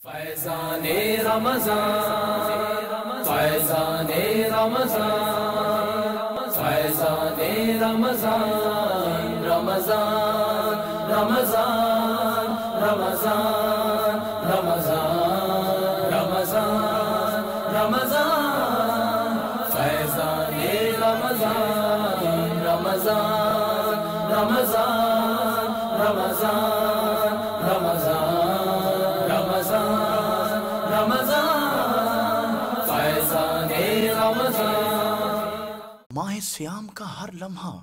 فیضان رمضان، فیضان رمضان، فیضان رمضان، رمضان رمضان رمضان رمضان رمضان رمضان، فیضان رمضان، رمضان رمضان رمضان رمضان رمضان، فیضان رمضان۔ ماہ سیام کا ہر لمحہ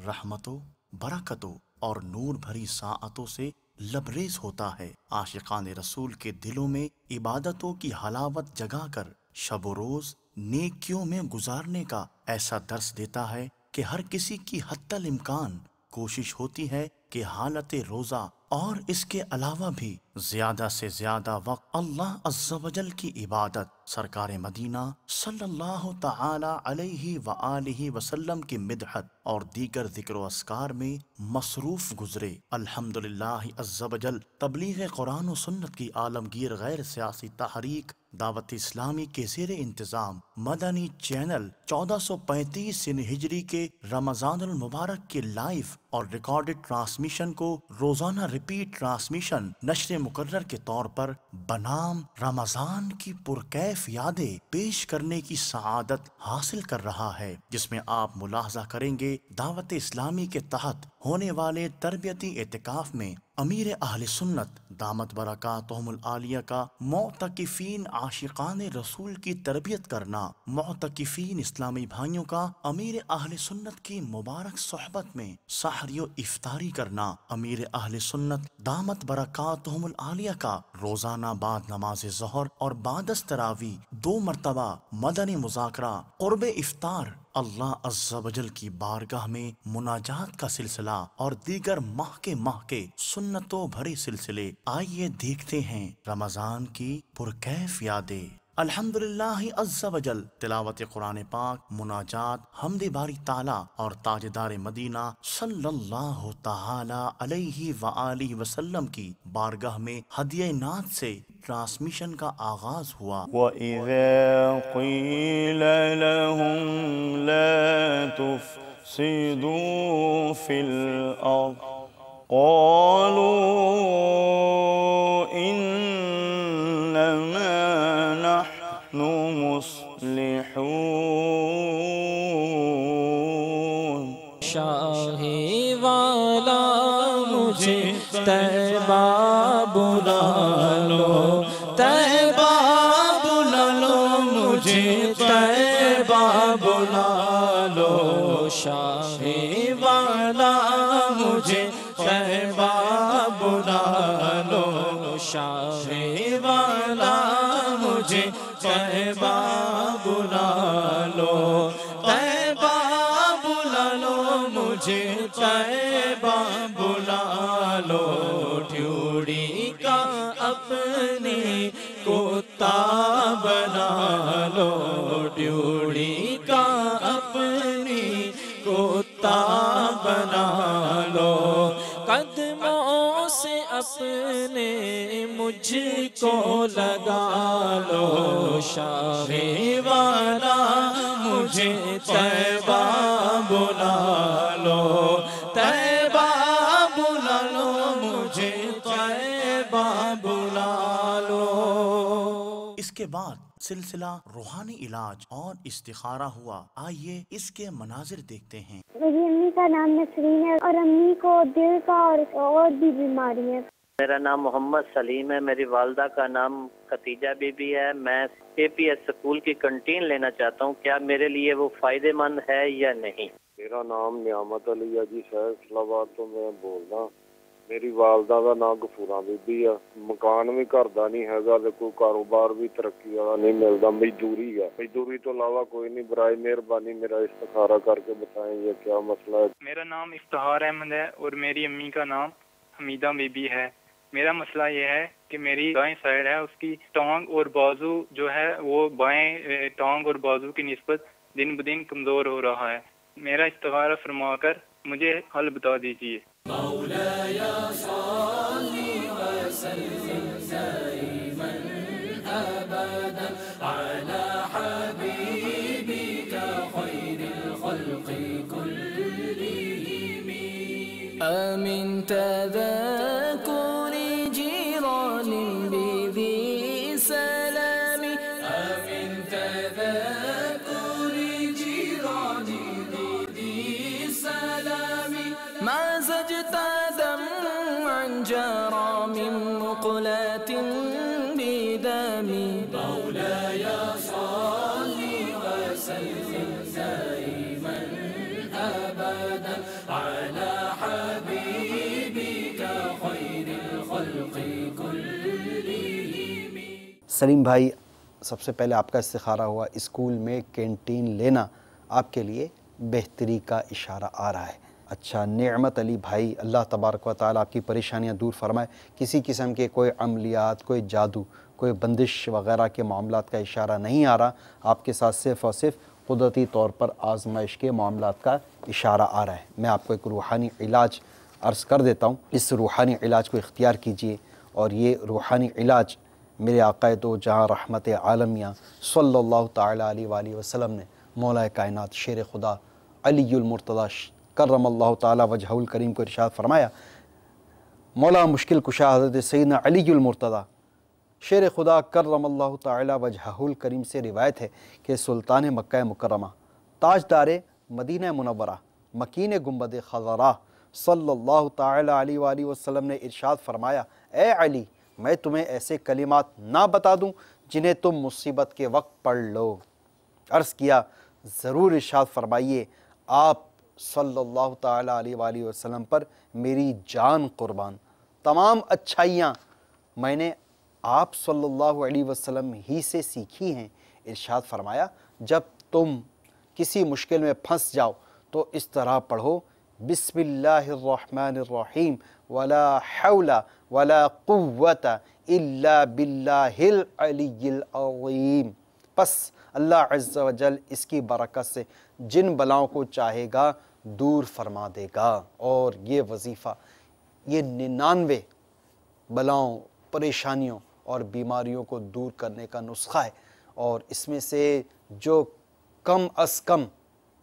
رحمتوں، برکتوں اور نور بھری ساعتوں سے لبریز ہوتا ہے۔ عاشقان رسول کے دلوں میں عبادتوں کی حلاوت جگا کر شب و روز نیکیوں میں گزارنے کا ایسا درس دیتا ہے کہ ہر کسی کی حتی الامکان کوشش ہوتی ہے کہ حالت روزہ اور اس کے علاوہ بھی زیادہ سے زیادہ وقت اللہ عز و جل کی عبادت، سرکار مدینہ صلی اللہ تعالی علیہ وآلہ وسلم کی مدحت اور دیگر ذکر و اذکار میں مصروف گزرے۔ الحمدللہ عز و جل تبلیغ قرآن و سنت کی عالمگیر غیر سیاسی تحریک دعوت اسلامی کے زیر انتظام مدنی چینل 1435 ہجری کے رمضان المبارک کے لائیو اور ریکارڈڈ ٹرانسمیشن کو روزانہ ریپیٹ ٹرانسمیشن نشر مقرر کے طور پر بنام رمضان کی پرکیف یادیں پیش کرنے کی سعادت حاصل کر رہا ہے، جس میں آپ ملاحظہ کریں گے دعوت اسلامی کے تحت ہونے والے تربیتی اعتکاف میں امیر اہل سنت دامت برکاتہم العالیہ کا معتکفین عاشقان رسول کی تربیت کرنا، معتکفین اسلامی بھائیوں کا امیر اہل سنت کی مبارک صحبت میں سحری و افطاری کرنا، امیر اہل سنت دامت برکاتہم العالیہ کا روزانہ بعد نماز ظہر اور بعد از تراویح 2 مرتبہ مدنی مذاکرہ قرب افطار، اللہ عز و جل کی بارگاہ میں مناجات کا سلسلہ اور دیگر ماہ کے سنتوں بھرے سلسلے۔ آئیے دیکھتے ہیں رمضان کی پرکیف یادیں۔ الحمدللہ عز و جل تلاوت قرآن پاک، مناجات، حمد باری تعالی اور تاجدار مدینہ صلی اللہ تعالی علیہ وآلہ وسلم کی بارگاہ میں ہدیہ نعت سے ٹرانسمیشن کا آغاز ہوا۔ وَإِذَا قِيلَ لَهُمْ لَا تُفْسِدُوا فِي الْأَرْضِ قَالُوا إِنَّمَا نَحْنُ مُصْلِحُونَ۔ شاہی والا مجھے طیبہ بلا لو، طیبہ بلا لو، مجھے طیبہ بلا لو، شاہی والا مجھے طیبہ بلا لو، شاہی والا مجھے طیبہ بلا لو، طیبہ بلا لو، مجھے طیبہ بلا لو، ڈیوڑی کا اپنے کتا بنا لو، ڈیوڑی کا اپنی کتا بنا لو، قدموں سے اپنے مجھ کو لگا لو، شاہی والا مجھے طیبہ بلا لو، طیبہ بلا لو، مجھے طیبہ بلا لو۔ اس کے بعد سلسلہ روحانی علاج اور استخارہ ہوا۔ آئیے اس کے مناظر دیکھتے ہیں۔ میری امی کا نام نسرین ہے اور امی کو دل کا اور بھی بیماری ہے۔ میرا نام محمد سلیم ہے، میری والدہ کا نام ختیجہ بی بی ہے۔ میں اے پی ایس اسکول کی کنٹین لینا چاہتا ہوں، کیا میرے لیے وہ فائدہ مند ہے یا نہیں؟ میرا نام نعمت علی ہے جی، شہر اسلام آباد تو میں بولدا۔ میری والدہ کا نام غفورہ بی بی ہے۔ مکان بھی گھر دا نہیں ہے، کوئی کاروبار بھی ترقی والا نہیں ملتا، مزدوری ہے، مزدوری تو علاوہ کوئی نہیں۔ برائے مہربانی میرا استخارہ کر کے بتائیں یہ کیا مسئلہ ہے۔ میرا نام افتخار احمد ہے اور میری امی کا نام حمیدہ بی بی ہے۔ میرا مسئلہ یہ ہے کہ میری دائیں سائڈ ہے، اس کی ٹانگ اور بازو جو ہے وہ بائیں ٹانگ اور بازو کی نسبت دن بدن کمزور ہو رہا ہے۔ میرا استخارہ فرما کر مجھے حل بتا دیجیے۔ مولاي صل وسلم دائما القدم مولاي صل وسلم دائما أبدا على حبيبك خير الخلق كلهم. سلیم بھائی، سب سے پہلے آپ کا استخارہ ہوا، اسکول میں کینٹین لینا آپ کے لیے بہتری کا اشارہ آ رہا ہے. اچھا، نعمت علی بھائی، اللہ تبارک و تعالیٰ آپ کی پریشانیاں دور فرمائے. کسی قسم کے کوئی عملیات، کوئی جادو، کوئی بندش وغیرہ کے معاملات کا اشارہ نہیں آ رہا. آپ کے ساتھ صرف اور صرف قدرتی طور پر آزمائش کے معاملات کا اشارہ آ رہا ہے. میں آپ کو ایک روحانی علاج عرض کر دیتا ہوں. اس روحانی علاج کو اختیار کیجئے، اور یہ روحانی علاج میرے آقا دو جہاں رحمت عالمیہ صلی اللہ تعالیٰ علیہ وآلہ وسلم نے مولا کائنات شیر خدا علی المرتضی کرم اللہ تعالیٰ وجہہ الکریم کو ارشاد فرمایا. مولا مشکل کشا حضرت سیدنا علی المرتضی شیر خدا کرم اللہ تعالیٰ وجہہ الکریم سے روایت ہے کہ سلطان مکہ مکرمہ، تاجدار مدینہ منورہ، مکین گنبد خضرا صلی اللہ تعالیٰ علیہ وآلہ وسلم نے ارشاد فرمایا، اے علی، میں تمہیں ایسے کلمات نہ بتا دوں جنہیں تم مصیبت کے وقت پڑھ لو. عرض کیا، ضرور ارشاد فرمائیے. آپ صلی اللہ تعالیٰ علیہ وآلہ وسلم پر میری جان قربان. تمام اچھائیاں میں نے آپ صلی اللہ علیہ وسلم ہی سے سیکھی ہیں. ارشاد فرمایا، جب تم کسی مشکل میں پھنس جاؤ تو اس طرح پڑھو، بسم اللہ الرحمن الرحیم ولا حول ولا قوت الا باللہ العلی العظیم. پس اللہ عز و جل اس کی برکت سے جن بلاؤں کو چاہے گا دور فرما دے گا. اور یہ وظیفہ، یہ 99 بلاؤں، پریشانیوں اور بیماریوں کو دور کرنے کا نسخہ ہے. اور اس میں سے جو کم از کم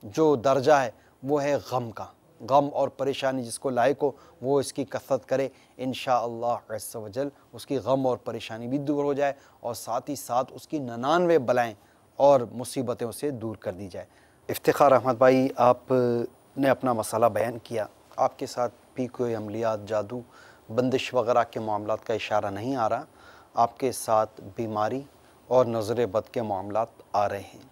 جو درجہ ہے وہ ہے غم کا. غم اور پریشانی جس کو لائق ہو وہ اس کی کثرت کرے، انشاءاللہ عز و جل اس کی غم اور پریشانی بھی دور ہو جائے، اور ساتھ ہی ساتھ اس کی 99 بلائیں اور مصیبتیں اسے دور کر دی جائے. افتخار احمد بھائی، آپ نے اپنا مسئلہ بیان کیا. آپ کے ساتھ بھی کوئی عملیات، جادو، بندش وغیرہ کے معاملات کا اشارہ نہیں آ رہا. آپ کے ساتھ بیماری اور نظر بد کے معاملات آ رہے ہیں.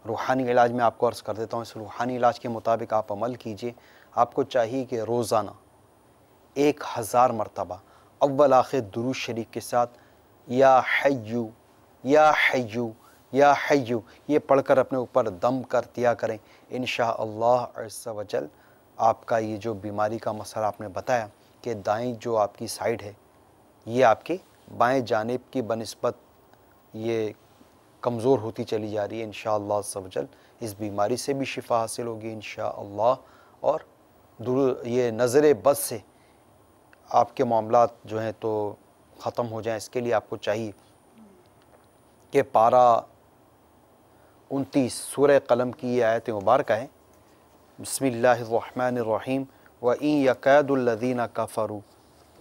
روحانی علاج میں آپ کو عرض کر دیتا ہوں، اس روحانی علاج کے مطابق آپ عمل کیجئے. آپ کو چاہیے کہ روزانہ 1000 مرتبہ اول آخر درود شریف کے ساتھ یا حیو یا حیو یا حیو یہ پڑھ کر اپنے اوپر دم کر دیا کریں. انشاءاللہ عز و جل آپ کا یہ جو بیماری کا مسئلہ آپ نے بتایا کہ دائیں جو آپ کی سائیڈ ہے یہ آپ کے بائیں جانب کی بنسبت یہ کمزور ہوتی چلی جا رہی ہے. انشاءاللہ عز و جل اس بیماری سے بھی شفا حاصل ہوگی انشاءاللہ. اور یہ نظر بد سے آپ کے معاملات جو ہیں تو ختم ہو جائیں. اس کے لیے آپ کو چاہیے کہ پارہ 29 سورہ قلم کی یہ آیت مبارکہ ہے، بسم اللہ الرحمن الرحیم وَإِن يَكَادُ الَّذِينَ كَفَرُوا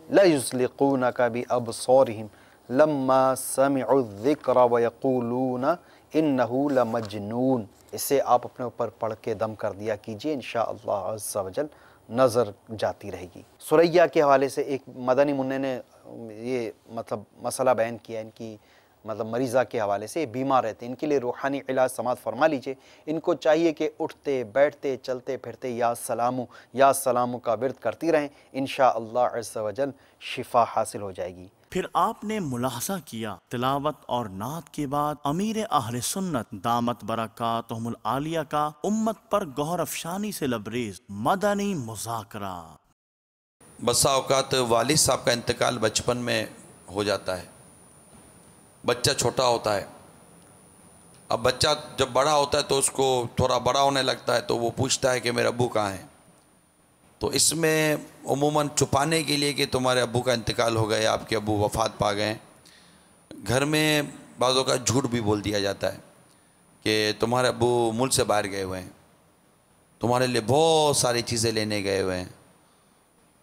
لَيُزْلِقُونَكَ بِأَبْصَارِهِمْ لَمَّا سَمِعُوا الذِّكْرَ وَيَقُولُونَ إِنَّهُ لَمَجْنُونَ. اسے آپ اپنے اوپر پڑھ کے دم کر دیا کیجئے، انشاءاللہ عز و جل نظر جاتی رہے گی. سریہ کے حوالے سے ایک مدنی منع نے یہ مسئلہ بیان کیا، ان کی مریضہ کے حوالے سے. یہ بیمار رہتے ہیں، ان کے لیے روحانی علاج سماعت فرما لیجئے. ان کو چاہیے کہ اٹھتے بیٹھتے چلتے پھرتے یا سلامو کا ورد کرتی رہیں، انشاءاللہ عز و جل شفا حاصل ہو جائے گی. پھر آپ نے ملاحظہ کیا تلاوت اور نعت کے بعد امیر اہل سنت دامت برکاتہم العالیہ کا امت پر گوہر افشانی سے لبریز مدنی مذاکرہ. بسا اوقات والد صاحب کا انتقال بچپن میں ہو جاتا ہے، بچہ چھوٹا ہوتا ہے. اب بچہ جب بڑا ہوتا ہے تو اس کو تھوڑا بڑا ہونے لگتا ہے تو وہ پوچھتا ہے کہ میرے ابو کہاں ہیں. تو اس میں عموماً چھپانے کے لیے کہ تمہارے ابو کا انتقال ہو گیا، آپ کے ابو وفات پا گئے، گھر میں بعضوں کا جھوٹ بھی بول دیا جاتا ہے کہ تمہارے ابو ملک سے باہر گئے ہوئے ہیں، تمہارے لیے بہت ساری چیزیں لینے گئے ہوئے ہیں،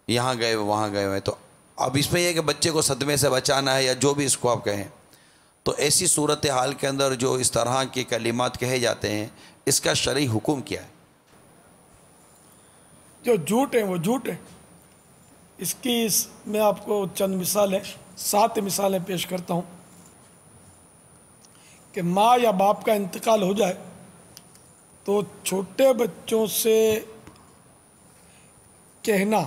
یہاں گئے ہوئے وہاں گئے ہوئے ہیں. تو اب اس میں یہ کہ بچے کو صدمے سے بچانا ہے یا جو بھی اس کو آپ کہیں، تو ایسی صورتحال کے اندر جو اس طرح کے کلمات کہے جاتے ہیں اس کا شرعی حکم کیا ہے؟ جو جھوٹ ہیں وہ جھوٹ ہیں. اس کی میں آپ کو چند مثالیں 7 مثالیں پیش کرتا ہوں. کہ ماں یا باپ کا انتقال ہو جائے تو چھوٹے بچوں سے کہنا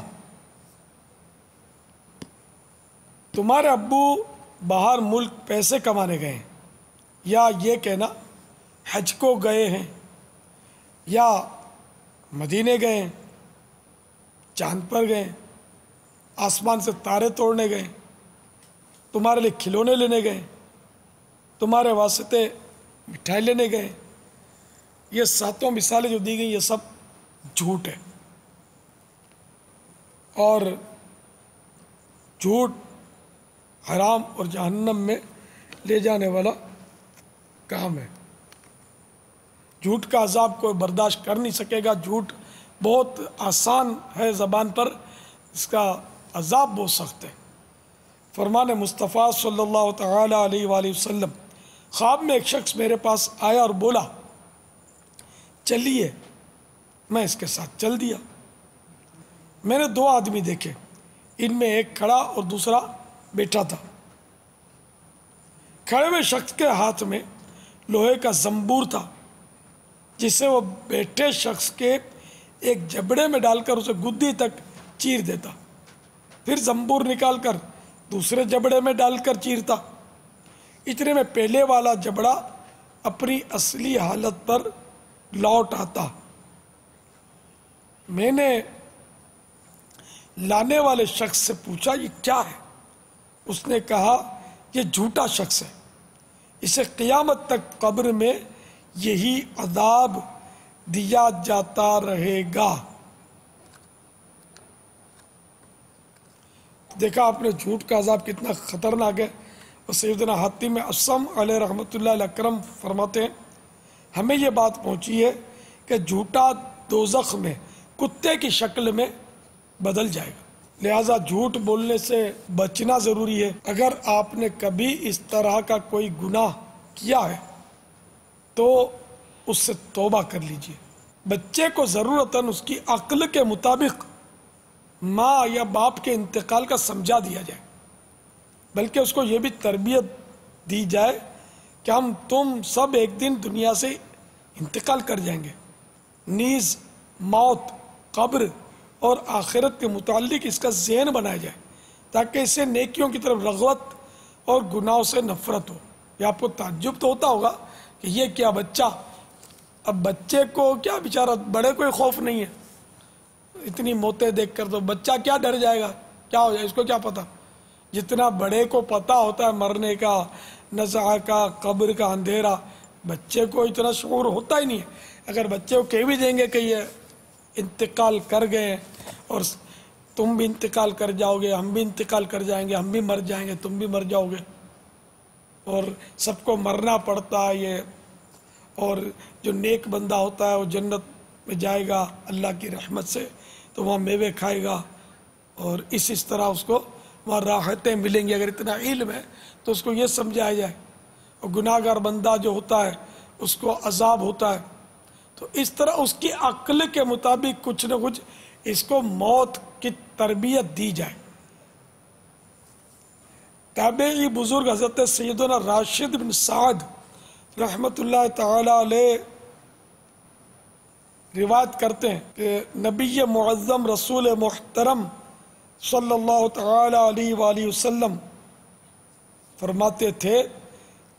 تمہارے ابو باہر ملک پیسے کمانے گئے ہیں، یا یہ کہنا حج کو گئے ہیں، یا مدینے گئے ہیں، چاند پر گئے، آسمان سے تارے توڑنے گئے، تمہارے لیے کھلونے لینے گئے، تمہارے واسطے مٹھائی لینے گئے، یہ ساتوں مثالیں جو دی گئی یہ سب جھوٹ ہے، اور جھوٹ حرام اور جہنم میں لے جانے والا کام ہے۔ جھوٹ کا عذاب کوئی برداشت کر نہیں سکے گا۔ جھوٹ بہت آسان ہے زبان پر، اس کا عذاب بہت سخت ہے۔ فرمان مصطفیٰ صلی اللہ تعالی علیہ وآلہ وسلم، خواب میں ایک شخص میرے پاس آیا اور بولا چلیے، میں اس کے ساتھ چل دیا۔ میں نے دو آدمی دیکھے، ان میں ایک کھڑا اور دوسرا بیٹھا تھا۔ کھڑے ہوئے شخص کے ہاتھ میں لوہے کا زنبور تھا، جسے وہ بیٹھے شخص کے ایک جبڑے میں ڈال کر اسے گدی تک چیر دیتا، پھر زنبور نکال کر دوسرے جبڑے میں ڈال کر چیرتا۔ اتنے میں پہلے والا جبڑا اپنی اصلی حالت پر لوٹ آتا۔ میں نے لانے والے شخص سے پوچھا یہ کیا ہے؟ اس نے کہا یہ جھوٹا شخص ہے، اسے قیامت تک قبر میں یہی عذاب دیا جاتا رہے گا۔ دیکھا آپ نے جھوٹ کا عذاب کتنا خطرناک ہے۔ اور سیدنا حاتم اصم علیہ رحمۃ اللہ علیہ اکرم فرماتے ہیں ہمیں یہ بات پہنچی ہے کہ جھوٹا دوزخ میں کتے کی شکل میں بدل جائے گا، لہذا جھوٹ بولنے سے بچنا ضروری ہے۔ اگر آپ نے کبھی اس طرح کا کوئی گناہ کیا ہے تو اس سے توبہ کر لیجئے۔ بچے کو ضرورتاً اس کی عقل کے مطابق ماں یا باپ کے انتقال کا سمجھا دیا جائے، بلکہ اس کو یہ بھی تربیت دی جائے کہ تم سب ایک دن دنیا سے انتقال کر جائیں گے، نیز موت، قبر اور آخرت کے متعلق اس کا ذہن بنایا جائے تاکہ اسے نیکیوں کی طرف رغبت اور گناہوں سے نفرت ہو۔ یہ آپ کو تعجب تو ہوتا ہوگا کہ یہ کیا بچہ، اب بچے کو کیا بیچارہ بڑے کوئی خوف نہیں ہے، اتنی موتیں دیکھ کر تو بچہ کیا ڈر جائے گا، کیا ہو جائے، اس کو کیا پتا۔ جتنا بڑے کو پتا ہوتا ہے مرنے کا، نزع کا، قبر کا اندھیرا، بچے کو اتنا شعور ہوتا ہی نہیں ہے۔ اگر بچے کو کہہ بھی دیں گے کہ یہ انتقال کر گئے اور تم بھی انتقال کر جاؤ گے، ہم بھی انتقال کر جائیں گے، ہم بھی مر جائیں گے، تم بھی مر جاؤ گے، اور سب کو مرنا پڑتا ہے یہ، اور جو نیک بندہ ہوتا ہے وہ جنت میں جائے گا اللہ کی رحمت سے، تو وہاں میوے کھائے گا اور اس طرح اس کو وہاں راحتیں ملیں گی۔ اگر اتنا علم ہے تو اس کو یہ سمجھایا جائے، اور گناہ گار بندہ جو ہوتا ہے اس کو عذاب ہوتا ہے، تو اس طرح اس کی عقل کے مطابق کچھ نہ کچھ اس کو موت کی تربیت دی جائے۔ تابعی بزرگ حضرت سیدنا راشد بن سعد رحمت اللہ تعالی علیہ روایت کرتے ہیں کہ نبی معظم رسول محترم صلی اللہ تعالی علیہ وآلہ وسلم فرماتے تھے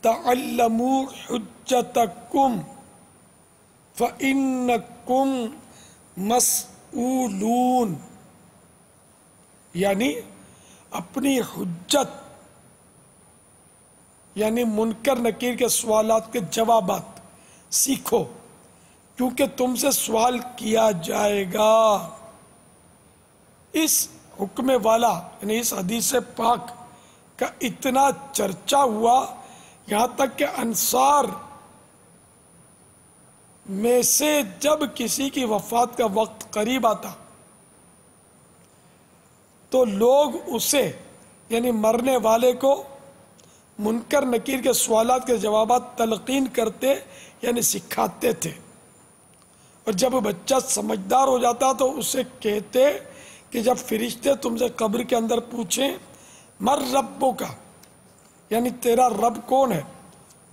تعلموا حجتکم فَإِنَّكُمْ مسئولون، یعنی اپنی حجت یعنی منکر نکیر کے سوالات کے جوابات سیکھو، کیونکہ تم سے سوال کیا جائے گا۔ اس حکم والا یعنی اس حدیث پاک کا اتنا چرچا ہوا، یہاں تک کہ انصار میں سے جب کسی کی وفات کا وقت قریب آتا تو لوگ اسے یعنی مرنے والے کو منکر نکیر کے سوالات کے جوابات تلقین کرتے یعنی سکھاتے تھے، اور جب بچہ سمجھدار ہو جاتا تو اسے کہتے کہ جب فرشتے تم سے قبر کے اندر پوچھیں مر ربو کا یعنی تیرا رب کون ہے،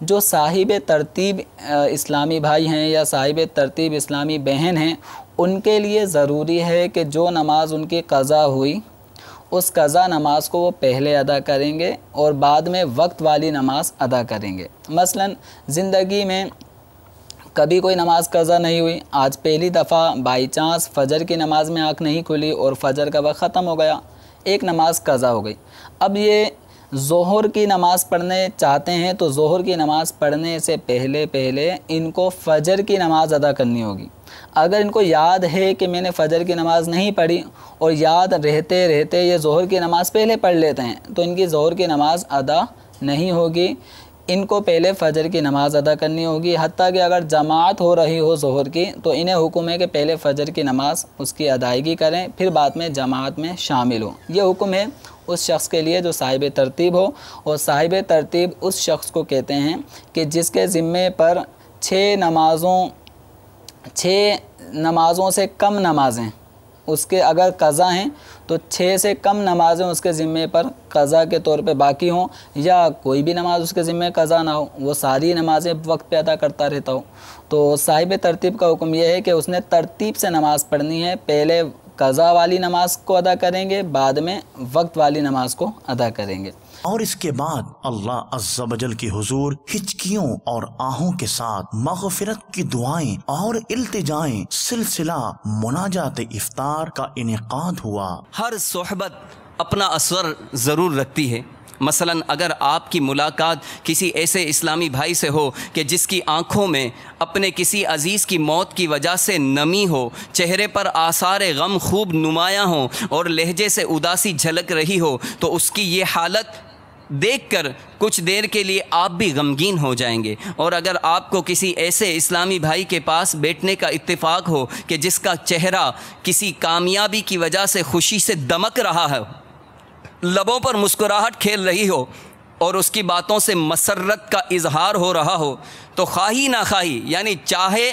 جو صاحب ترتیب اسلامی بھائی ہیں یا صاحب ترتیب اسلامی بہن ہیں، ان کے لیے ضروری ہے کہ جو نماز ان کی قضا ہوئی اس قضا نماز کو وہ پہلے ادا کریں گے اور بعد میں وقت والی نماز ادا کریں گے۔ مثلا زندگی میں کبھی کوئی نماز قضا نہیں ہوئی، آج پہلی دفعہ بائی چانس فجر کی نماز میں آنکھ نہیں کھلی اور فجر کا وقت ختم ہو گیا، ایک نماز قضا ہو گئی۔ اب یہ ظہر کی نماز پڑھنے چاہتے ہیں تو ظہر کی نماز پڑھنے سے پہلے ان کو فجر کی نماز ادا کرنی ہوگی۔ اگر ان کو یاد ہے کہ میں نے فجر کی نماز نہیں پڑھی اور یاد رہتے رہتے یہ ظہر کی نماز پہلے پڑھ لیتے ہیں تو ان کی ظہر کی نماز ادا نہیں ہوگی، ان کو پہلے فجر کی نماز ادا کرنی ہوگی۔ حتیٰ کہ اگر جماعت ہو رہی ہو ظہر کی تو انہیں حکم ہے کہ پہلے فجر کی نماز اس کی ادائیگی کریں، پھر بعد میں جماعت میں شامل ہوں۔ یہ حکم ہے اس شخص کے لیے جو صاحب ترتیب ہو، اور صاحب ترتیب اس شخص کو کہتے ہیں کہ جس کے ذمے پر 6 نمازوں سے کم نمازیں اس کے اگر قضا ہیں تو 6 سے کم نمازیں اس کے ذمے پر قضا کے طور پہ باقی ہوں، یا کوئی بھی نماز اس کے ذمے قضا نہ ہو، وہ ساری نمازیں وقت پہ ادا کرتا رہتا ہو۔ تو صاحب ترتیب کا حکم یہ ہے کہ اس نے ترتیب سے نماز پڑھنی ہے، پہلے قضا والی نماز کو ادا کریں گے، بعد میں وقت والی نماز کو ادا کریں گے۔ اور اس کے بعد اللہ عز و جل کی حضور ہچکیوں اور آہوں کے ساتھ مغفرت کی دعائیں اور التجائیں سلسلہ مناجات افطار کا انعقاد ہوا۔ ہر صحبت اپنا اثر ضرور رکھتی ہے۔ مثلا اگر آپ کی ملاقات کسی ایسے اسلامی بھائی سے ہو کہ جس کی آنکھوں میں اپنے کسی عزیز کی موت کی وجہ سے نمی ہو، چہرے پر آثار غم خوب نمایاں ہوں اور لہجے سے اداسی جھلک رہی ہو، تو اس کی یہ حالت دیکھ کر کچھ دیر کے لیے آپ بھی غمگین ہو جائیں گے۔ اور اگر آپ کو کسی ایسے اسلامی بھائی کے پاس بیٹھنے کا اتفاق ہو کہ جس کا چہرہ کسی کامیابی کی وجہ سے خوشی سے دمک رہا ہے، لبوں پر مسکراہٹ کھیل رہی ہو اور اس کی باتوں سے مسرت کا اظہار ہو رہا ہو، تو خواہی نہ خواہی، یعنی چاہے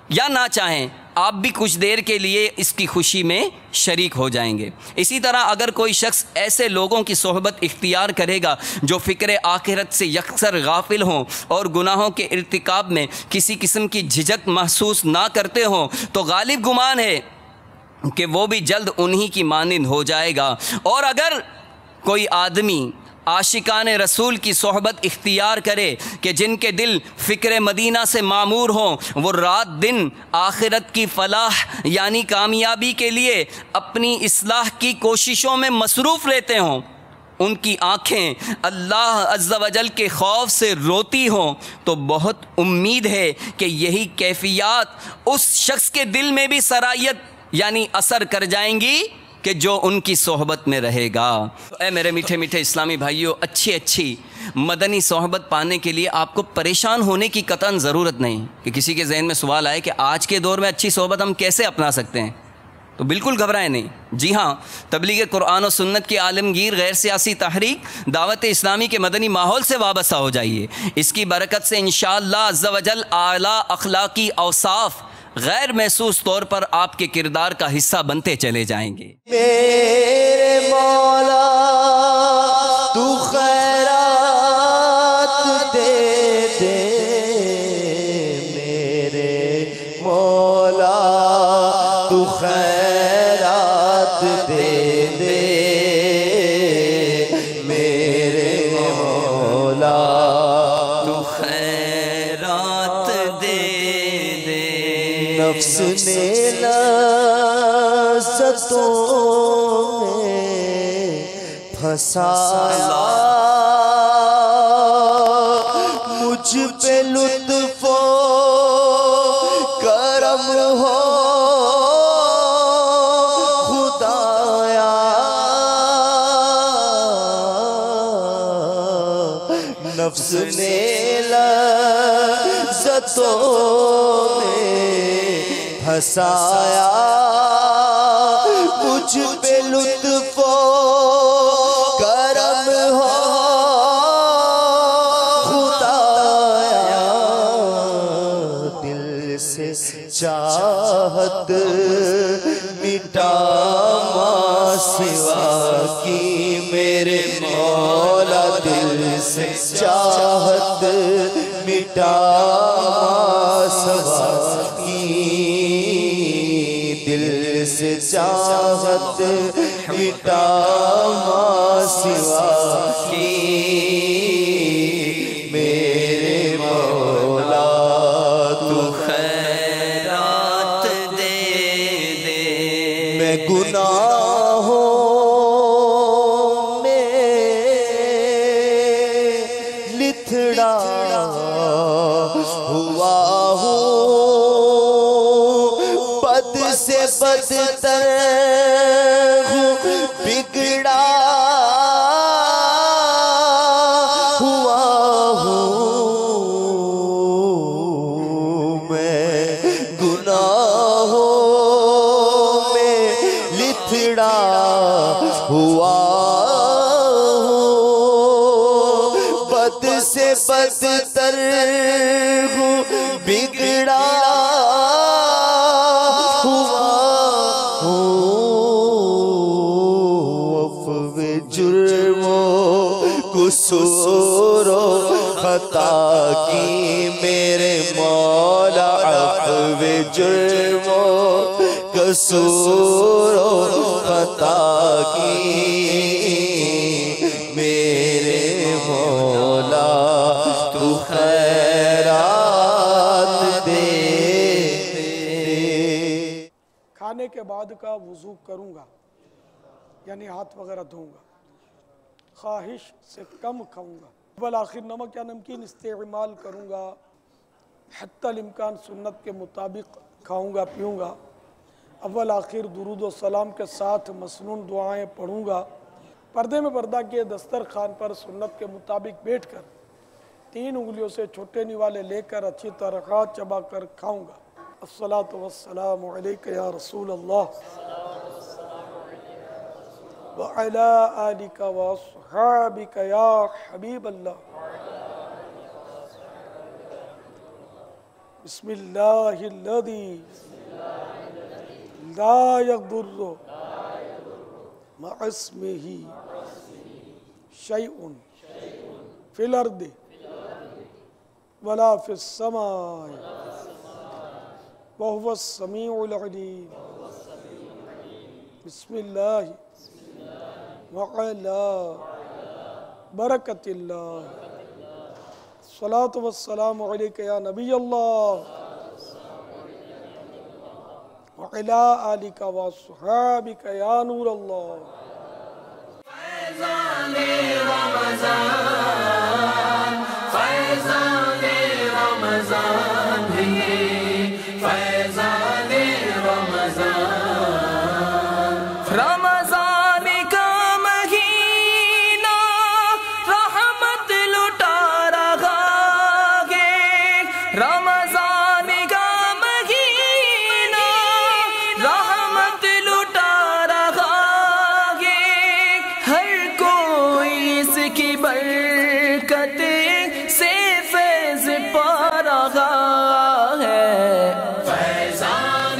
یا نہ چاہیں، آپ بھی کچھ دیر کے لیے اس کی خوشی میں شریک ہو جائیں گے۔ اسی طرح اگر کوئی شخص ایسے لوگوں کی صحبت اختیار کرے گا جو فکر آخرت سے یکسر غافل ہوں اور گناہوں کے ارتکاب میں کسی قسم کی جھجک محسوس نہ کرتے ہوں، تو غالب گمان ہے کہ وہ بھی جلد انہی کی مانند ہو جائے گا۔ اور اگر کوئی آدمی عاشقان رسول کی صحبت اختیار کرے کہ جن کے دل فکر مدینہ سے معمور ہوں، وہ رات دن آخرت کی فلاح یعنی کامیابی کے لیے اپنی اصلاح کی کوششوں میں مصروف رہتے ہوں، ان کی آنکھیں اللہ عز و جل کے خوف سے روتی ہوں، تو بہت امید ہے کہ یہی کیفیات اس شخص کے دل میں بھی سرایت یعنی اثر کر جائیں گی کہ جو ان کی صحبت میں رہے گا۔ اے میرے میٹھے میٹھے اسلامی بھائیوں، اچھی مدنی صحبت پانے کے لیے آپ کو پریشان ہونے کی قطعاً ضرورت نہیں کہ کسی کے ذہن میں سوال آئے کہ آج کے دور میں اچھی صحبت ہم کیسے اپنا سکتے ہیں، تو بالکل گھبرائیں نہیں۔ جی ہاں، تبلیغ قرآن و سنت کی عالمگیر غیر سیاسی تحریک دعوت اسلامی کے مدنی ماحول سے وابستہ ہو جائیے۔ اس کی برکت سے انشاءاللہ عز و جل اعلیٰ اخلاقی اوصاف غیر محسوس طور پر آپ کے کردار کا حصہ بنتے چلے جائیں گے۔ میرے مولا تو خیرات دے دے، میرے مولا تو خیرات دے دے، میرے مولا تو خیرات دے دے۔ نفس نے لذتوں میں پھنسایا، مجھ پہ لطف و کرم ہو خدایا، نفس نے لذتوں پھنسایا، مجھ پہ لطف و کرم ہو خدایا، دل سے چاہت مٹا ما سوا کی، میرے مولا دل سے چاہت مٹا سوا کی دل سے چاہت مٹا سوا کی میرے مولا تو خیرات دے دے میں گناہوں میں لتھڑا ہوا ہوں بد سے بدتر ہوں بگڑا ہوا ہوں میں گناہوں میں لتھڑا ہوا ہوں بد سے بدتر ہوں بگڑا ہوا عفو جرم و قصور و خطا کی میرے مولا عفو جرم و قصور و خطا کی میرے مولا تو خیرات دے کھانے کے بعد کا وضو کروں گا یعنی ہاتھ وغیرہ دھوں گا، خواہش سے کم کھاؤں گا، اول آخر نمک یا نمکین استعمال کروں گا، حتی الامکان سنت کے مطابق کھاؤں گا پیوں گا، اول آخر درود و سلام کے ساتھ مسنون دعائیں پڑھوں گا، پردے میں پردہ کیے دسترخوان پر سنت کے مطابق بیٹھ کر 3 انگلیوں سے چھوٹے نیوالے لے کر اچھی طرح چبا کر کھاؤں گا۔ الصلاۃ والسلام علیک یا رسول اللہ وعلی آلک واصحابک یا حبیب اللہ۔ بسم اللہ الذی لا یضر مع اسمہ شیء فی الارض ولا فی السماء وهو السمیع العلیم۔ بسم اللہ وعلا برکت اللہ۔ الصلاۃ والسلام علیک یا نبی اللہ وعلا آلک واصحابک یا نور اللہ۔ فیضان رمضان فیضان رمضان ہے فیضان رمضان، رمضان کا مہینہ رحمت لٹا رہا ہے، رمضان کا مہینہ رحمت لٹا رہا ہے، ہر کوئی اس کی برکت سے فیض پا رہا ہے۔ فیضان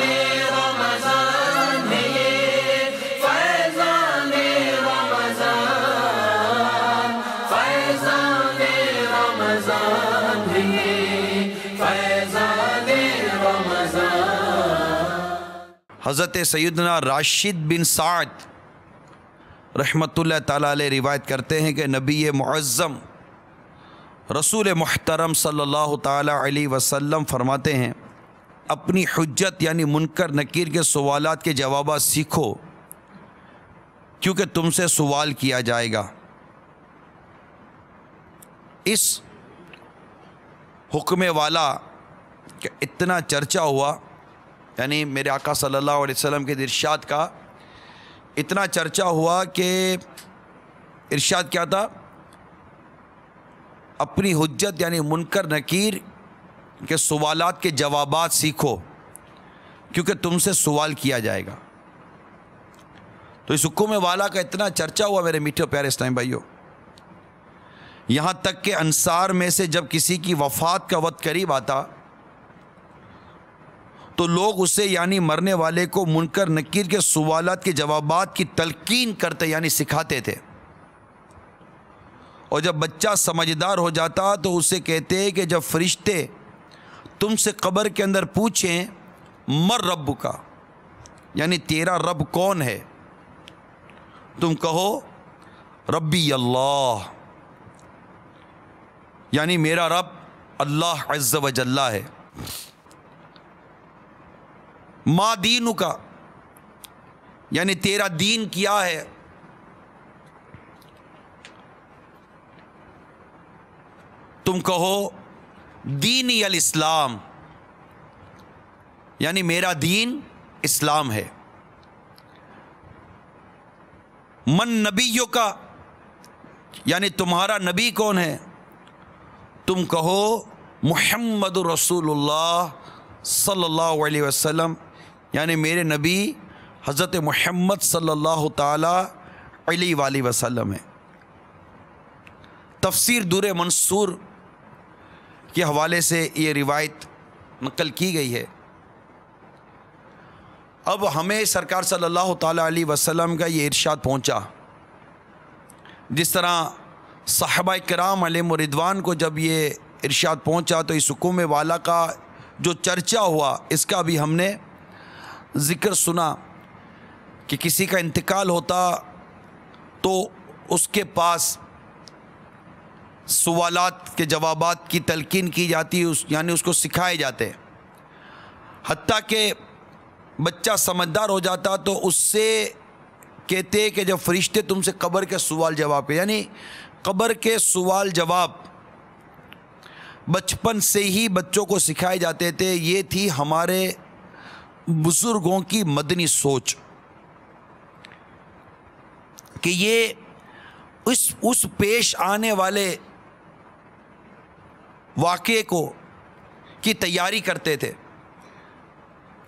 رمضان ہے فیضان رمضان، فیضان رمضان ہے فیضان رمضان۔ حضرت سیدنا راشد بن سعد رحمۃ اللہ تعالیٰ علیہ روایت کرتے ہیں کہ نبی معظم رسول محترم صلی اللہ تعالیٰ علیہ وسلم فرماتے ہیں، اپنی حجت یعنی منکر نکیر کے سوالات کے جوابات سیکھو کیونکہ تم سے سوال کیا جائے گا۔ اس حکم والا کہ اتنا چرچا ہوا، یعنی میرے آقا صلی اللہ علیہ وسلم کے ارشاد کا اتنا چرچا ہوا کہ ارشاد کیا تھا؟ اپنی حجت یعنی منکر نکیر کے سوالات کے جوابات سیکھو کیونکہ تم سے سوال کیا جائے گا۔ تو اس حکم والا کا اتنا چرچا ہوا میرے میٹھے پیارے اسلام بھائیوں، یہاں تک کہ انصار میں سے جب کسی کی وفات کا وقت قریب آتا تو لوگ اسے یعنی مرنے والے کو منکر نکیر کے سوالات کے جوابات کی تلقین کرتے یعنی سکھاتے تھے، اور جب بچہ سمجھدار ہو جاتا تو اسے کہتے ہیں کہ جب فرشتے تم سے قبر کے اندر پوچھیں مر رب کا، یعنی تیرا رب کون ہے، تم کہو ربی اللہ، یعنی میرا رب اللہ عز و جل ہے۔ ما دینو کا، یعنی تیرا دین کیا ہے، تم کہو دینی الاسلام، یعنی میرا دین اسلام ہے۔ من نبیوں کا، یعنی تمہارا نبی کون ہے، تم کہو محمد رسول اللہ صلی اللہ علیہ وسلم، یعنی میرے نبی حضرت محمد صلی اللہ تعالی علیہ وآلہ وسلم ہے۔ تفسیر در منصور کے حوالے سے یہ روایت نقل کی گئی ہے۔ اب ہمیں سرکار صلی اللہ تعالی علیہ وسلم کا یہ ارشاد پہنچا، جس طرح صحابہ کرام علیہم رضوان کو جب یہ ارشاد پہنچا تو اس حکم والا کا جو چرچا ہوا اس کا بھی ہم نے ذکر سنا کہ کسی کا انتقال ہوتا تو اس کے پاس سوالات کے جوابات کی تلقین کی جاتی، یعنی اس کو سکھائے جاتے، حتیٰ کہ بچہ سمجھدار ہو جاتا تو اس سے کہتے کہ جب فرشتے تم سے قبر کے سوال جواب کے، یعنی قبر کے سوال جواب بچپن سے ہی بچوں کو سکھائے جاتے تھے۔ یہ تھی ہمارے بزرگوں کی مدنی سوچ کہ یہ اس پیش آنے والے واقعے کی تیاری کرتے تھے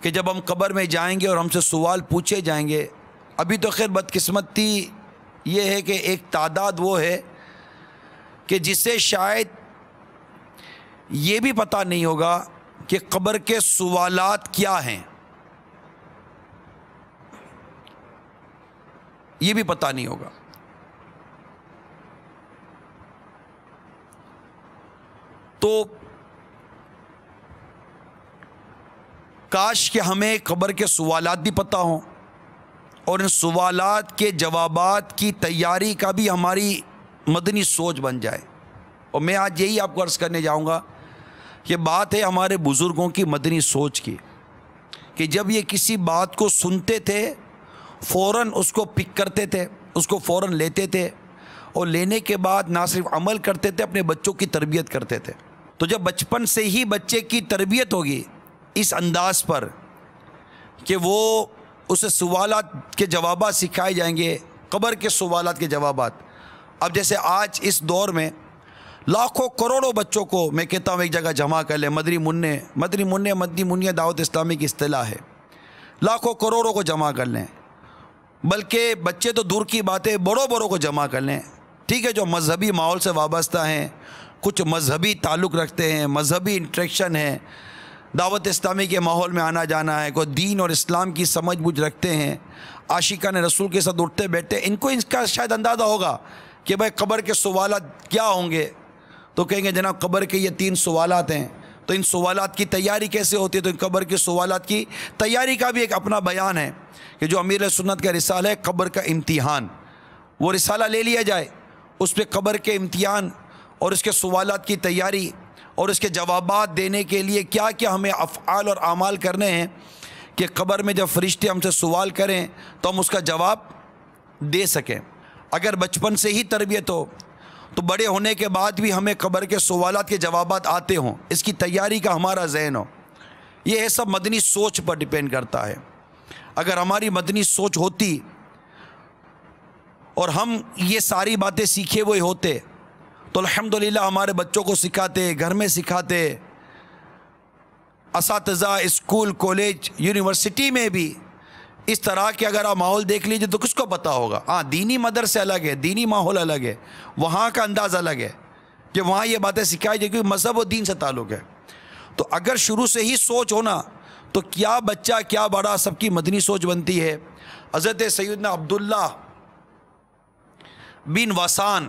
کہ جب ہم قبر میں جائیں گے اور ہم سے سوال پوچھے جائیں گے۔ ابھی تو خیر بدقسمتی یہ ہے کہ ایک تعداد وہ ہے کہ جسے شاید یہ بھی پتہ نہیں ہوگا کہ قبر کے سوالات کیا ہیں، یہ بھی پتہ نہیں ہوگا۔ تو کاش کہ ہمیں قبر کے سوالات بھی پتہ ہوں اور ان سوالات کے جوابات کی تیاری کا بھی ہماری مدنی سوچ بن جائے۔ اور میں آج یہی آپ کو عرض کرنے جاؤں گا کہ بات ہے ہمارے بزرگوں کی مدنی سوچ کی، کہ جب یہ کسی بات کو سنتے تھے فوراً اس کو پک کرتے تھے، اس کو فوراً لیتے تھے، اور لینے کے بعد نہ صرف عمل کرتے تھے، اپنے بچوں کی تربیت کرتے تھے۔ تو جب بچپن سے ہی بچے کی تربیت ہوگی اس انداز پر کہ وہ اسے سوالات کے جوابات سکھائے جائیں گے، قبر کے سوالات کے جوابات۔ اب جیسے آج اس دور میں لاکھوں کروڑوں بچوں کو میں کہتا ہوں ایک جگہ جمع کر لیں، مدنی منیہ دعوت اسلامی کی اصطلاح ہے، لاکھوں کروڑوں کو جمع کر لیں، بلکہ بچے تو دور کی باتیں بڑوں کو جمع کر لیں، ٹھیک ہے، جو مذہبی ماحول سے وابستہ ہیں، کچھ مذہبی تعلق رکھتے ہیں، مذہبی انٹریکشن ہے، دعوت اسلامی کے ماحول میں آنا جانا ہے، کوئی دین اور اسلام کی سمجھ بوجھ رکھتے ہیں، عاشقان رسول کے ساتھ اٹھتے بیٹھتے، ان کو اس کا شاید اندازہ ہوگا کہ بھائی قبر کے سوالات کیا ہوں گے، تو کہیں گے جناب قبر کے یہ 3 سوالات ہیں، تو ان سوالات کی تیاری کیسے ہوتی ہے؟ تو ان قبر کے سوالات کی تیاری کا بھی ایک اپنا بیان ہے کہ جو امیر سنت کا رسالہ ہے قبر کا امتحان، وہ رسالہ لے لیا جائے، اس پہ قبر کے امتحان اور اس کے سوالات کی تیاری اور اس کے جوابات دینے کے لیے کیا کیا ہمیں افعال اور اعمال کرنے ہیں کہ قبر میں جب فرشتے ہم سے سوال کریں تو ہم اس کا جواب دے سکیں۔ اگر بچپن سے ہی تربیت ہو تو بڑے ہونے کے بعد بھی ہمیں قبر کے سوالات کے جوابات آتے ہوں، اس کی تیاری کا ہمارا ذہن ہو۔ یہ سب مدنی سوچ پر ڈیپینڈ کرتا ہے۔ اگر ہماری مدنی سوچ ہوتی اور ہم یہ ساری باتیں سیکھے ہوئے ہوتے تو الحمدللہ ہمارے بچوں کو سکھاتے، گھر میں سکھاتے، اساتذہ اسکول کالج یونیورسٹی میں بھی اس طرح کے اگر آپ ماحول دیکھ لیجئے تو کس کو پتہ ہوگا؟ ہاں دینی مدرسے الگ ہے، دینی ماحول الگ ہے، وہاں کا انداز الگ ہے کہ وہاں یہ باتیں سکھائی جائے کیونکہ مذہب و دین سے تعلق ہے۔ تو اگر شروع سے ہی سوچ ہونا تو کیا بچہ کیا بڑا سب کی مدنی سوچ بنتی ہے۔ حضرت سیدنا عبداللہ بن واسان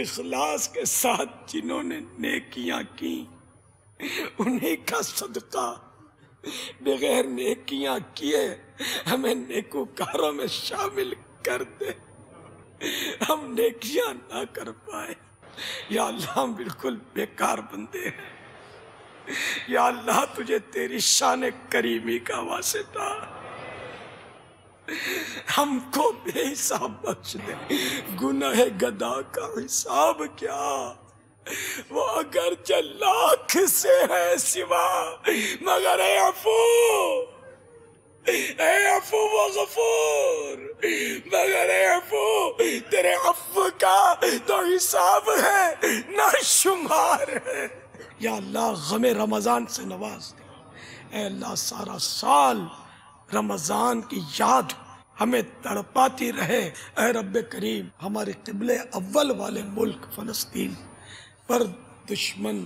اخلاص کے ساتھ جنہوں نے نیکیاں کی انہیں کا صدقہ بغیر نیکیاں کیے ہمیں نیکوکاروں میں شامل کر دے۔ ہم نیکیاں نہ کر پائے یا اللہ، ہم بالکل بیکار بندے ہیں۔ یا اللہ تجھے تیری شان کریمی کا واسطہ ہم کو بے حساب بخش دے۔ گناہ گدا کا حساب کیا، وہ اگرچہ لاکھ سے ہے سوا، مگر اے عفو، اے عفو و غفور، مگر اے عفو تیرے عفو کا تو حساب ہے نہ شمار ہے۔ یا اللہ غم رمضان سے نواز دے۔ اے اللہ سارا سال رمضان کی یاد ہمیں تڑپاتی رہے۔ اے رب کریم، ہمارے قبلہ اول والے ملک فلسطین پر دشمن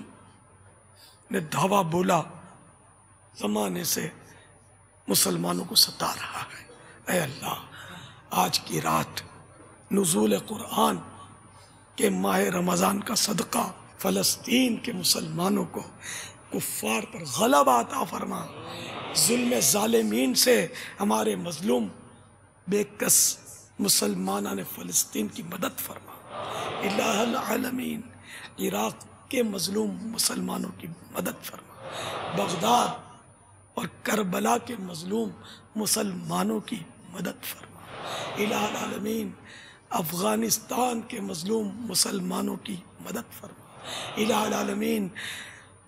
نے دھاوا بولا زمانے سے مسلمانوں کو ستا رہا ہے۔ اے اللہ آج کی رات نزول قرآن کے ماہ رمضان کا صدقہ فلسطین کے مسلمانوں کو کفار پر غلبہ عطا فرما، ظلم ظالمین سے ہمارے مظلوم بے کس مسلمانان فلسطین کی مدد فرما۔ الہ العالمین عراق کے مظلوم مسلمانوں کی مدد فرما، بغداد اور کربلا کے مظلوم مسلمانوں کی مدد فرما۔ الہ العالمین افغانستان کے مظلوم مسلمانوں کی مدد فرما۔ الہ العالمین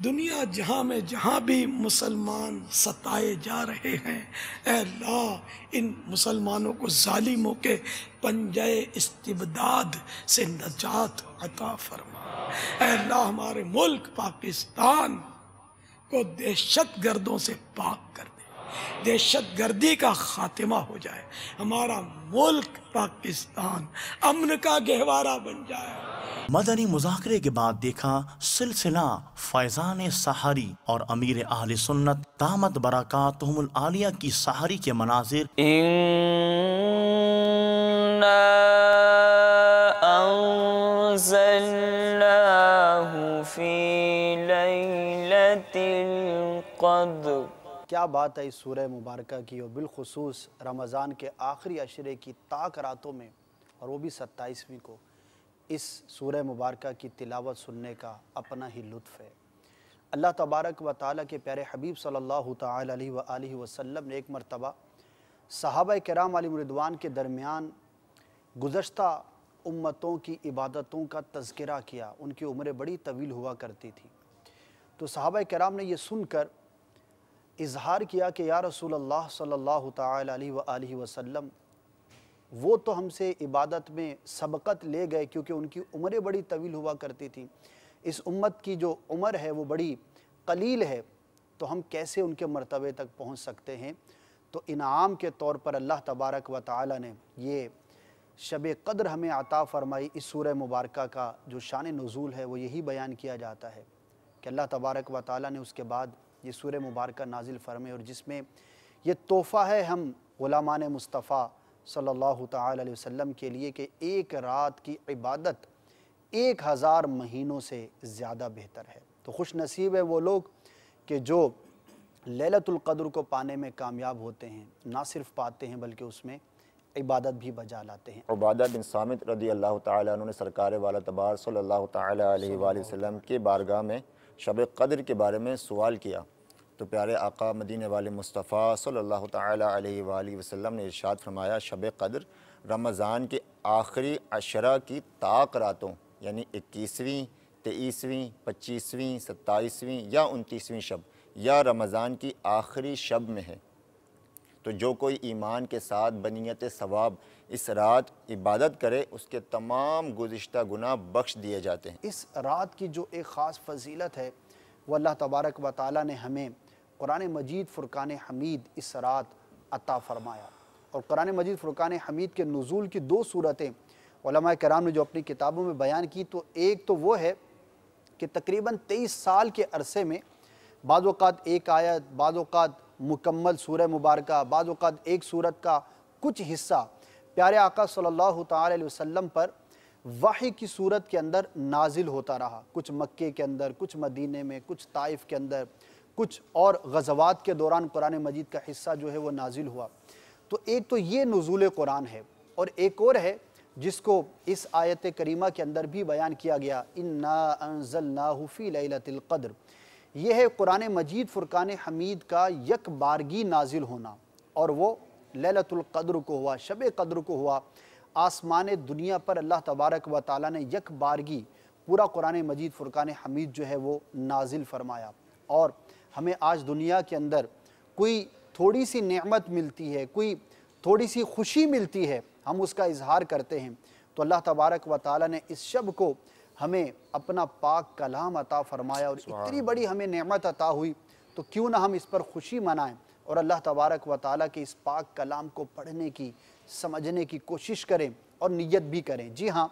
دنیا جہاں میں جہاں بھی مسلمان ستائے جا رہے ہیں، اے اللہ ان مسلمانوں کو ظالموں کے پنجے استبداد سے نجات عطا فرما۔ اے اللہ ہمارے ملک پاکستان کو دہشت گردوں سے پاک کر دے، دہشت گردی کا خاتمہ ہو جائے، ہمارا ملک پاکستان امن کا گہوارہ بن جائے۔ مدنی مذاکرے کے بعد دیکھا سلسلہ فیضان سحری اور امیر اہل سنت دامت برکاتہم العالیہ کی سحری کے مناظر۔ کیا بات ہے اس سورہ مبارکہ کی، اور بالخصوص رمضان کے آخری عشرے کی تاک راتوں میں، اور وہ بھی 27ویں کو اس سورہ مبارکہ کی تلاوت سننے کا اپنا ہی لطف ہے۔ اللہ تبارک و تعالیٰ کے پیارے حبیب صلی اللہ تعالیٰ علیہ وآلہ وسلم نے ایک مرتبہ صحابہ کرام علیہم رضوان کے درمیان گزشتہ امتوں کی عبادتوں کا تذکرہ کیا۔ ان کی عمریں بڑی طویل ہوا کرتی تھی، تو صحابہ کرام نے یہ سن کر اظہار کیا کہ یا رسول اللہ صلی اللہ تعالیٰ علیہ وآلہ وسلم، وہ تو ہم سے عبادت میں سبقت لے گئے کیونکہ ان کی عمریں بڑی طویل ہوا کرتی تھیں، اس امت کی جو عمر ہے وہ بڑی قلیل ہے، تو ہم کیسے ان کے مرتبے تک پہنچ سکتے ہیں؟ تو انعام کے طور پر اللہ تبارک و تعالی نے یہ شب قدر ہمیں عطا فرمائی۔ اس سورہ مبارکہ کا جو شان نزول ہے وہ یہی بیان کیا جاتا ہے کہ اللہ تبارک و تعالی نے اس کے بعد یہ سورہ مبارکہ نازل فرمائے، اور جس میں یہ تحفہ ہے ہم غلامان مصطفیٰ صلی اللہ تعالی علیہ وسلم کے لیے کہ ایک رات کی عبادت 1000 مہینوں سے زیادہ بہتر ہے۔ تو خوش نصیب ہے وہ لوگ کہ جو لیلۃ القدر کو پانے میں کامیاب ہوتے ہیں، نہ صرف پاتے ہیں بلکہ اس میں عبادت بھی بجا لاتے ہیں۔ عبادہ بن صامت رضی اللہ تعالیٰ عنہ نے سرکار والا تبار صلی اللہ تعالیٰ علیہ وآلہ وسلم کے بارگاہ میں شب قدر کے بارے میں سوال کیا، تو پیارے آقا مدینے والے مصطفیٰ صلی اللہ تعالیٰ علیہ وآلہ وسلم نے ارشاد فرمایا شب قدر رمضان کے آخری عشرہ کی طاق راتوں یعنی 21ویں، 23ویں، 25ویں، 27ویں یا 29ویں شب یا رمضان کی آخری شب میں ہے، تو جو کوئی ایمان کے ساتھ بنیت ثواب اس رات عبادت کرے اس کے تمام گزشتہ گناہ بخش دیے جاتے ہیں۔ اس رات کی جو ایک خاص فضیلت ہے وہ اللہ تبارک و تعالیٰ نے ہمیں قرآن مجید فرقان حمید اس رات عطا فرمایا، اور قرآن مجید فرقان حمید کے نزول کی 2 صورتیں علماء کرام نے جو اپنی کتابوں میں بیان کی، تو ایک تو وہ ہے کہ تقریباً 23 سال کے عرصے میں بعض اوقات ایک آیت، بعض اوقات مکمل سورہ مبارکہ، بعض اوقات ایک سورت کا کچھ حصہ پیارے آقا صلی اللہ تعالی علیہ وسلم پر وحی کی صورت کے اندر نازل ہوتا رہا، کچھ مکے کے اندر، کچھ مدینے میں، کچھ طائف کے اندر، کچھ اور غزوات کے دوران قرآن مجید کا حصہ جو ہے وہ نازل ہوا۔ تو ایک تو یہ نزول قرآن ہے، اور ایک اور ہے جس کو اس آیت کریمہ کے اندر بھی بیان کیا گیا، اِنَّا أَنزَلْنَاهُ فِي لَيْلَةِ الْقَدْرِ، یہ ہے قرآن مجید فرقان حمید کا یک بارگی نازل ہونا، اور وہ لیلۃ القدر کو ہوا، شب قدر کو ہوا۔ آسمان دنیا پر اللہ تبارک و تعالیٰ نے یک بارگی پورا قرآن مجید فرقان حمید جو ہے وہ نازل فرمایا۔ اور ہمیں آج دنیا کے اندر کوئی تھوڑی سی نعمت ملتی ہے، کوئی تھوڑی سی خوشی ملتی ہے، ہم اس کا اظہار کرتے ہیں، تو اللہ تبارک و تعالیٰ نے اس شب کو ہمیں اپنا پاک کلام عطا فرمایا، اور اتنی بڑی ہمیں نعمت عطا ہوئی، تو کیوں نہ ہم اس پر خوشی منائیں اور اللہ تبارک و تعالیٰ کے اس پاک کلام کو پڑھنے کی، سمجھنے کی کوشش کریں اور نیت بھی کریں۔ جی ہاں،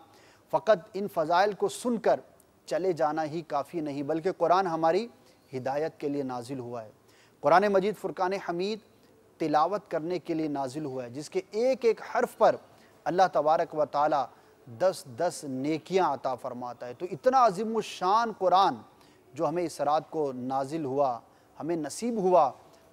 فقط ان فضائل کو سن کر چلے جانا ہی کافی نہیں، بلکہ قرآن ہماری ہدایت کے لیے نازل ہوا ہے۔ قرآن مجید فرقان حمید تلاوت کرنے کے لیے نازل ہوا ہے، جس کے ایک ایک حرف پر اللہ تبارک و تعالیٰ 10 نیکیاں عطا فرماتا ہے۔ تو اتنا عظیم الشان قرآن جو ہمیں اس رات کو نازل ہوا، ہمیں نصیب ہوا،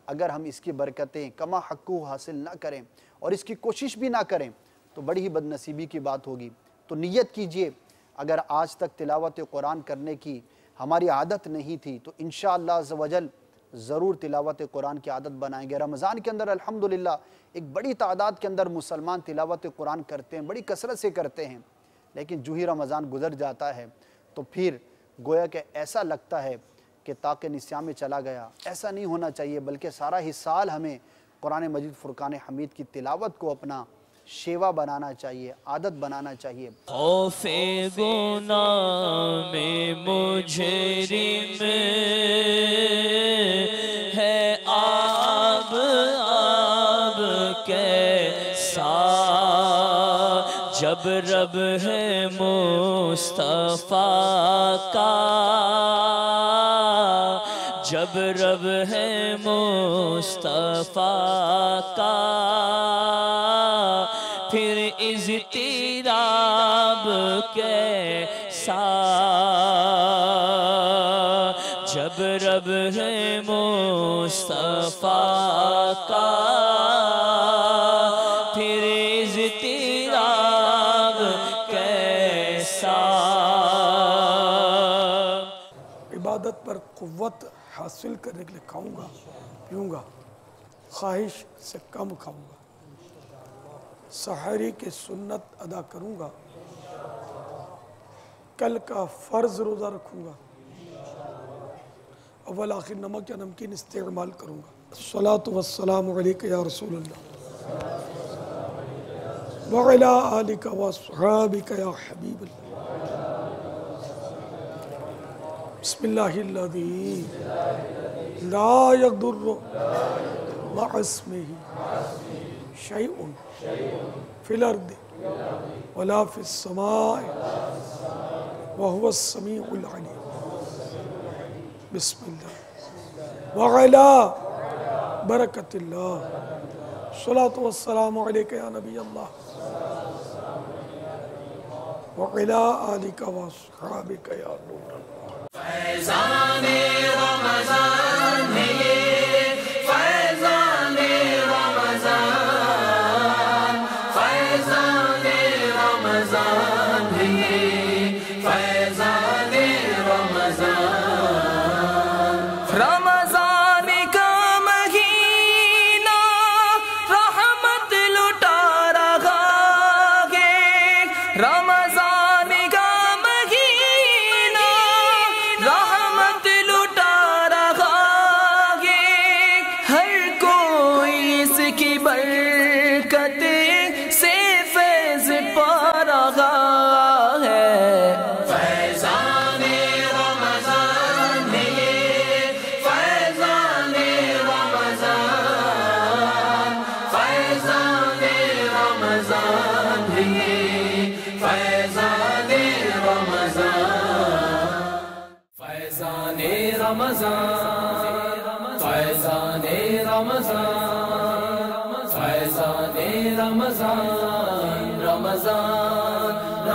اگر ہم اس کی برکتیں کما حقو حاصل نہ کریں اور اس کی کوشش بھی نہ کریں تو بڑی ہی بد نصیبی کی بات ہوگی۔ تو نیت کیجئے، اگر آج تک تلاوت قرآن کرنے کی ہماری عادت نہیں تھی تو انشاءاللہ عز و جل ضرور تلاوت قرآن کی عادت بنائیں گے۔ رمضان کے اندر الحمدللہ ایک بڑی تعداد کے اندر مسلمان تلاوت قرآن کرتے ہیں، بڑی کثرت سے کرتے ہیں، لیکن جو ہی رمضان گزر جاتا ہے تو پھر گویا کہ ایسا لگتا ہے کہ طاق نسیان میں چلا گیا۔ ایسا نہیں ہونا چاہیے، بلکہ سارا ہی سال ہمیں قرآن مجید فرقان حمید کی تلاوت کو اپنا شیوا بنانا چاہیے، عادت بنانا چاہیے۔ خوف گناہ میں مجرم ہے آب کیسا، جب رب ہے مصطفیٰ کا، جب رب ہے مصطفیٰ کا، پھر اضطراب کیسا، جب رب ہے مصطفیٰ کا، پھر اضطراب کیسا۔ عبادت پر قوت حاصل کرنے کے لیے کھاؤں گا، پیوں گا، خواہش سے کم کھاؤں گا، سحری کی سنت ادا کروں گا، کل کا فرض روزہ رکھوں گا، اول آخر نمک یا نمکین استعمال کروں گا۔ الصلاۃ والسلام علیک یا رسول اللہ وعلی آلک واصحابک یا حبیب اللہ۔ بسم اللہ الذی لا یضر مع اسمہ شیء فی الارض ولا فی السماء وهو السمیع العلیم۔ بسم اللہ وعلی برکت اللہ۔ الصلاۃ والسلام علیک یا نبی اللہ وعلی آلک واصحابک یا نور اللہ۔ فیضان رمضان ہے یہ، فیضان رمضان، فیضان رمضان ہے یہ، فیضان رمضان۔ رمضان کا مہینہ رحمت لٹا رہا ہے، رمضان کا مہینہ رحمت لٹا رہا ہے، ہر کوئی اس کی برکت سے فیض پا رہا ہے۔ فیضان رمضان ہے یہ، فیضان رمضان، فیضان رمضان ہے یہ، فیضان رمضان، فیضان رمضان، فیضان رمضان، فیضان رمضان، رمضان